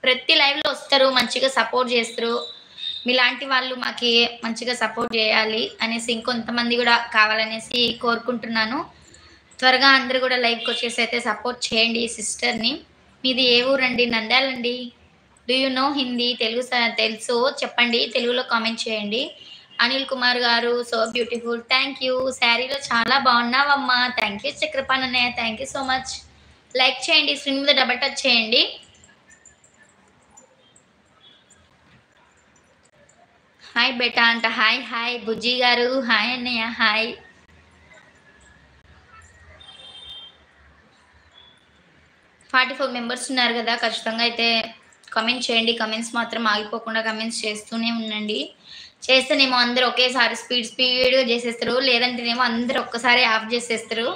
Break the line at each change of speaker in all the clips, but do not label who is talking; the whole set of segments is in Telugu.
ప్రతి లైవ్‌లో వస్తారు. మంచిగా సపోర్ట్ చేస్తారు. మీలాంటి వాళ్ళు మాకి మంచిగా సపోర్ట్ చేయాలి అనేసి ఇంకొంతమంది గూడా కావాలనేసి కోరుకుంటున్నాను. త్వరగా అందరూ గూడా లైవ్‌కొచ్చేసి అయితే సపోర్ట్ చేయండి ఈ సిస్టర్‌ని. మీది ఏ ఊరండి? నంద్యాలండి. Do you know Hindi? తెలుసు చెప్పండి. తెలుగులో కామెంట్ చేయండి. అనిల్ కుమార్ గారు సో బ్యూటిఫుల్. Thank you. శారీలో చాలా బాగున్నావమ్మా. థ్యాంక్ యూ చక్రపాణి అన్నయ్య. Thank you so much. Like చేయండి. స్క్రీన్ మీద డబుల్ టచ్ చేయండి. హాయ్ బేటా అంట. హాయ్ హాయ్ బుజ్జి గారు. హాయ్ అన్నయ్య. హాయ్. 44 మెంబర్స్ ఉన్నారు కదా! ఖచ్చితంగా అయితే కామెంట్ చేయండి. కామెంట్స్ మాత్రం ఆగిపోకుండా కామెంట్స్ చేస్తూనే ఉండండి. చేస్తేనేమో అందరూ ఒకేసారి స్పీడ్‌గా చేసేస్తారు. లేదంటేనేమో అందరూ ఒక్కసారి ఆఫ్ చేసేస్తారు.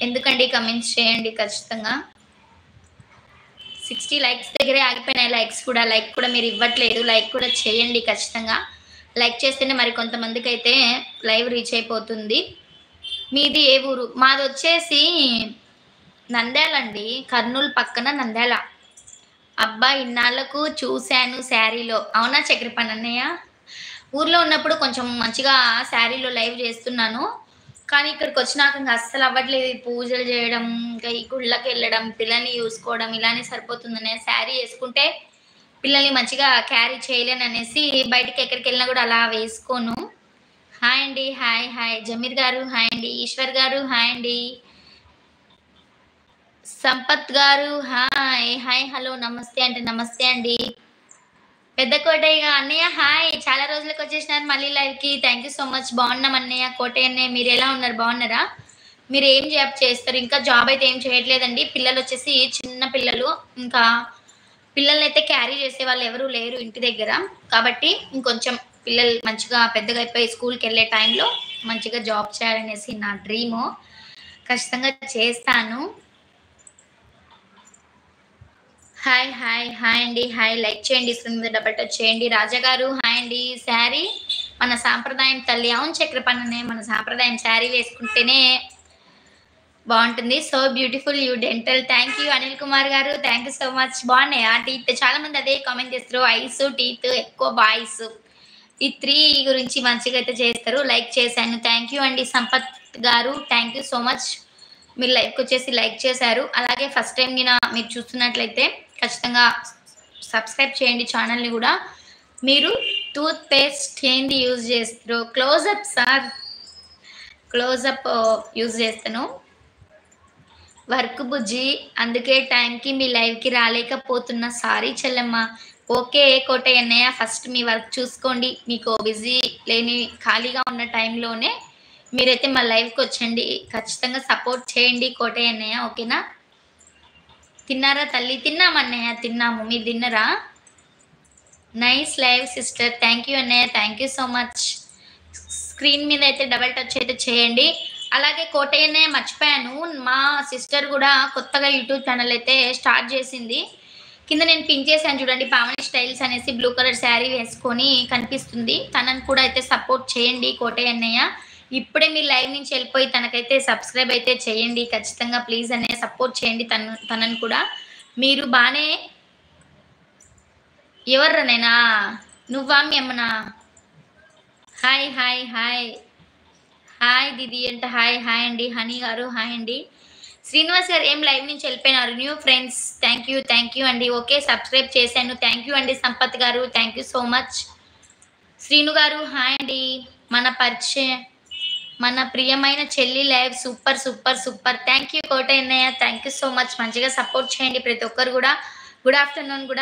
ఎందుకండి కామెంట్స్ చేయండి ఖచ్చితంగా. 60 లైక్స్ దగ్గరే ఆగిపోయినాయి లైక్స్ కూడా. లైక్ కూడా మీరు ఇవ్వట్లేదు. లైక్ కూడా చేయండి ఖచ్చితంగా. లైక్ చేస్తేనే మరి కొంతమందికైతే లైవ్ రీచ్ అయిపోతుంది. మీది ఏ ఊరు? మాదొచ్చేసి నంద్యాలండి. కర్నూలు పక్కన నంద్యాల. అబ్బా! ఇన్నాళ్ళకు చూసాను శారీలో. అవునా చక్రపాణి అన్నయ్య? ఊర్లో ఉన్నప్పుడు కొంచెం మంచిగా శారీలో లైవ్ చేస్తున్నాను. కానీ ఇక్కడికొచ్చినాక ఇంక అస్సలు అవ్వట్లేదు. ఈ పూజలు చేయడం, ఇంకా ఈ గుళ్ళకెళ్ళడం, పిల్లల్ని చూసుకోవడం ఇలానే సరిపోతుందన్నయ్య. శారీ యేసుకుంటే పిల్లల్ని మంచిగా క్యారీ చేయలేననేసి బయటికి ఎక్కడికెళ్ళినా కూడా అలా వేసుకోను. హాయ్ అండి. Hi hi. జమీర్ గారు హాయ్ అండి. ఈశ్వర్ గారు హాయ్ అండి. సంపత్ గారు హాయ్. హాయ్ హలో నమస్తే అంటే నమస్తే అండి. పెద్ద కోటయ్య అన్నయ్య హాయ్. చాలా రోజులకొచ్చేసినారు మళ్ళీ లైవ్‌కి. Thank you so much. బాగున్నాం అన్నయ్య. కోటయ్య అన్నయ్య మీరెలా ఉన్నారు? బాగున్నారా? మీరు ఏం జాబ్ చేస్తారు? ఇంకా జాబ్ అయితే ఏం చేయట్లేదండి. పిల్లలొచ్చేసి చిన్న పిల్లలు. ఇంకా పిల్లలనైతే క్యారీ చేసేవాళ్ళు ఎవరు లేరు ఇంటి దగ్గర. కాబట్టి ఇంకొంచెం పిల్లలు మంచిగా పెద్దగా అయిపోయి స్కూల్‌కెళ్ళే టైంలో మంచిగా జాబ్ చేయాలనేసి నా డ్రీము. ఖచ్చితంగా చేస్తాను. హాయ్ హాయ్ హాయ్ అండి. హాయ్ లైక్ చేయండి. స్క్రీన్ మీద డబుల్ టచ్ చేయండి. రాజా గారు హాయ్ అండి. శారీ మన సాంప్రదాయం తల్లి. అవును చక్రపాణి అన్నయ్య. మన సాంప్రదాయం శారీ వేసుకుంటేనే బాగుంటుంది. So beautiful you dental. Thank you Anil Kumar గారు. Thank you so much. బాగున్నాయా టీత్? చాలా మంది అదే కామెంట్ చేస్తారు. ఐస్ టీత్ ఎక్కువ బాయ్స్ ఈ 3 గురించి మంచిగా అయితే చేస్తారు. లైక్ చేశాను. థ్యాంక్ యూ అండి సంపత్ గారు. Thank you so much. మీరు లైవ్‌కొచ్చేసి లైక్ చేశారు. అలాగే ఫస్ట్ టైం మీరు చూస్తున్నట్లయితే ఖచ్చితంగా సబ్స్క్రైబ్ చేయండి ఛానల్‌ని గూడా. మీరు టూత్ పేస్ట్ ఏంది యూజ్ చేస్తారు? Closeup sir. క్లోజప్ యూజ్ చేస్తాను. వర్క్ బుజ్జి. అందుకే టైంకి మీ లైవ్‌కి రాలేకపోతున్నా. సారీ చెల్లెమ్మ. ఓకే కోటయ్య అన్నయ్య. ఫస్ట్ మీ వర్క్ చూసుకోండి. మీకు బిజీ లేని ఖాళీగా ఉన్న టైంలోనే మీరైతే మా లైవ్‌కొచ్చండి. ఖచ్చితంగా సపోర్ట్ చేయండి కోటయ్య అన్నయ్య. ఓకేనా? తిన్నారా తల్లి? తిన్నామన్నయ్య. తిన్నాము. మీరు తిన్నరా? Nice live sister. Thank you అన్నయ్య. Thank you so much. Screen మీద అయితే డబుల్ టచ్ అయితే చేయండి. అలాగే కోటయ్య అన్నయ్య మర్చిపోయాను. మా సిస్టర్ కూడా కొత్తగా యూట్యూబ్ ఛానల్ అయితే స్టార్ట్ చేసింది. కింద నేను పిన్ చేశాను చూడండి. పావని స్టైల్స్ అనేసి బ్లూ కలర్ శారీ వేసుకొని కనిపిస్తుంది. తనని కూడా అయితే సపోర్ట్ చేయండి కోటయ్య అన్నయ్య. ఇప్పుడే మీరు లైవ్ నుంచి వెళ్ళిపోయి తనకైతే సబ్స్క్రైబ్ అయితే చేయండి ఖచ్చితంగా. ప్లీజ్ అన్నయ్య సపోర్ట్ చేయండి తనని కూడా. మీరు బానే ఎవర్రా నేనా? నువ్వా మీ అమ్మనా? హాయ్ హాయ్ హాయ్ హాయ్ దీది అంట. హాయ్ హాయ్ అండి. హనీ గారు హాయ్ అండి. శ్రీనివాస్ గారు ఏం లైవ్ నుంచి వెళ్ళిపోయినారు? న్యూ ఫ్రెండ్స్ థ్యాంక్ యూ అండి. ఓకే సబ్స్క్రైబ్ చేశాను. థ్యాంక్ యూ అండి సంపత్ గారు. Thank you so much. Srinu గారు హాయ్ అండి. మన ప్రియమైన చెల్లి live super super super. Thank you Kotaiah అన్నయ్య. Thank you so much. మంచిగా సపోర్ట్ చేయండి ప్రతి ఒక్కరు కూడా. గుడ్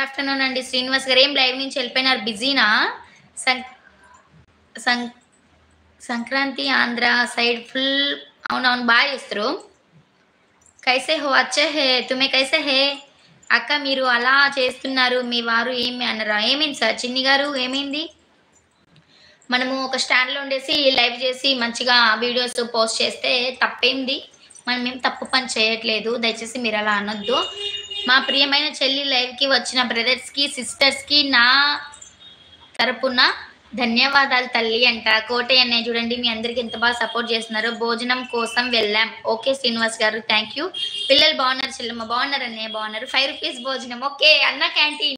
ఆఫ్టర్నూన్ అండి. శ్రీనివాస్ గారు ఏం లైవ్ నుంచి వెళ్ళిపోయినారు? బిజీనా? సంక్రాంతి ఆంధ్ర సైడ్ ఫుల్ అవునవును బాగా చేస్తారు. కైసే హో? అచ్చే హే. తుమే కైసే హే? అక్క మీరు అలా చేస్తున్నారు. మీ వారు ఏమి అనరా? ఏమైంది సార్ చిన్ని గారు? ఏమైంది? మనము ఒక స్టాండ్‌లో ఉండేసి లైవ్ చేసి మంచిగా వీడియోస్ పోస్ట్ చేస్తే తప్పేంది? మనమేం తప్పు పని చేయట్లేదు. దయచేసి మీరు అలా అనొద్దు. మా ప్రియమైన చెల్లి లైవ్‌కి వచ్చిన బ్రదర్స్‌కి, సిస్టర్స్‌కి నా తరపున ధన్యవాదాలు తల్లి అంట. కోటయ్య అన్నయ్య చూడండి మీ అందరికి ఎంత బాగా సపోర్ట్ చేస్తున్నారో. భోజనం కోసం వెళ్ళాం. ఓకే శ్రీనివాస్ గారు థ్యాంక్ యూ. పిల్లలు బాగున్నారు చెల్లెమ్మ? బాగున్నారు అన్నయ్య బాగున్నారు. 5 రూపీస్ భోజనం. ఓకే అన్న క్యాంటీన్.